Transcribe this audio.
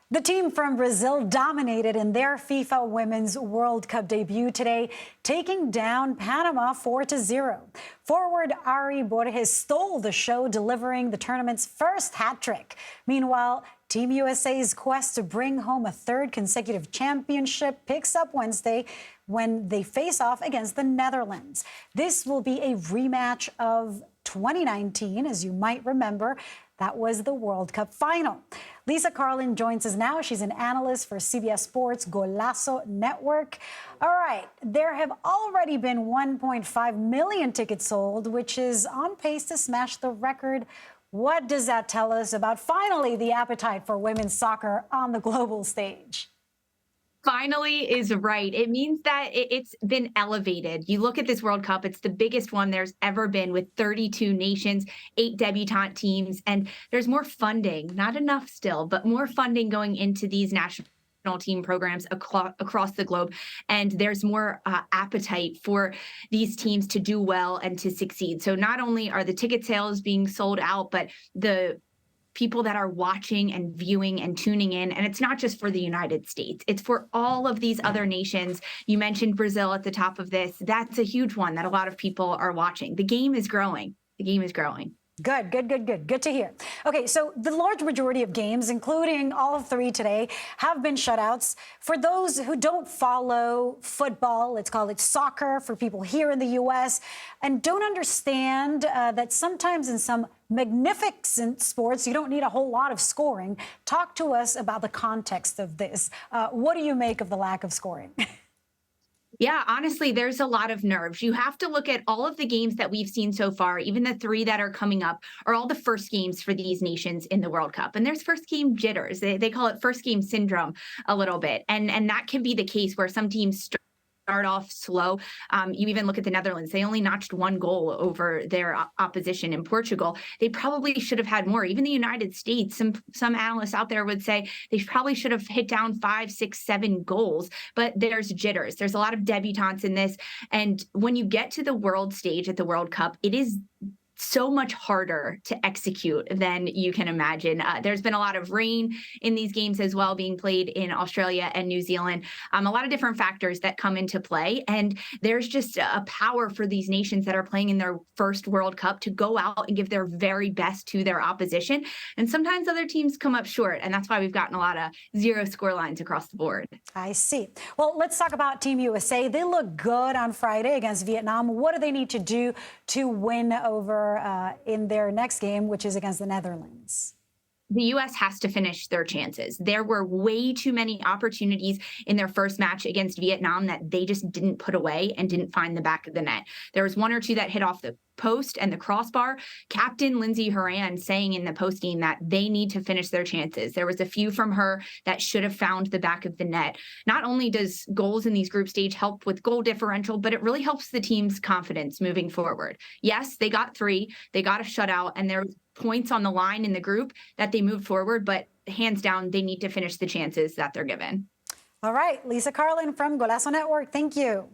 The team from Brazil dominated in their FIFA Women's World Cup debut today, taking down Panama 4-0. Forward Ari Borges stole the show, delivering the tournament's first hat trick. Meanwhile, Team USA's quest to bring home a third consecutive championship picks up Wednesday when they face off against the Netherlands. This will be a rematch of 2019, as you might remember. That was the World Cup final. Lisa Carlin joins us now. She's an analyst for CBS Sports Golazo Network. All right, there have already been 1.5 million tickets sold, which is on pace to smash the record. What does that tell us about finally the appetite for women's soccer on the global stage? Finally is right. It means that it's been elevated. You look at this World Cup, it's the biggest one there's ever been with 32 nations, 8 debutante teams, and there's more funding, not enough still, but more funding going into these national team programs across the globe. And there's more appetite for these teams to do well and to succeed. So not only are the ticket sales being sold out, but the people that are watching and viewing and tuning in. And it's not just for the United States. It's for all of these other nations. You mentioned Brazil at the top of this. That's a huge one that a lot of people are watching. The game is growing. The game is growing. Good to hear. Okay, so the large majority of games, including all three today, have been shutouts. For those who don't follow football, let's call it soccer for people here in the U.S., and don't understand that sometimes in some magnificent sports, you don't need a whole lot of scoring. Talk to us about the context of this. What do you make of the lack of scoring? Yeah, honestly, there's a lot of nerves. You have to look at all of the games that we've seen so far, even the 3 that are coming up, are all the first games for these nations in the World Cup. And there's first game jitters. They call it first game syndrome a little bit. And that can be the case where some teams start off slow. You even look at the Netherlands. They only notched 1 goal over their opposition in Portugal. They probably should have had more. Even the United States, some analysts out there would say they probably should have hit down 5, 6, 7 goals. But there's jitters. There's a lot of debutantes in this. And when you get to the world stage at the World Cup, it is so much harder to execute than you can imagine. There's been a lot of rain in these games as well, being played in Australia and New Zealand. A lot of different factors that come into play. And there's just a power for these nations that are playing in their first World Cup to go out and give their very best to their opposition. And sometimes other teams come up short. And that's why we've gotten a lot of 0 score lines across the board. I see. Well, let's talk about Team USA. They look good on Friday against Vietnam. What do they need to do to win over in their next game, which is against the Netherlands? The U.S. has to finish their chances. There were way too many opportunities in their first match against Vietnam that they just didn't put away and didn't find the back of the net. There was 1 or 2 that hit off the post and the crossbar. Captain Lindsey Horan saying in the postgame that they need to finish their chances. There was a few from her that should have found the back of the net. Not only does goals in these group stage help with goal differential, but it really helps the team's confidence moving forward. Yes, they got 3, they got a shutout, and there was points on the line in the group that they moved forward, but hands down, they need to finish the chances that they're given. All right, Lisa Carlin from Golazo Network. Thank you.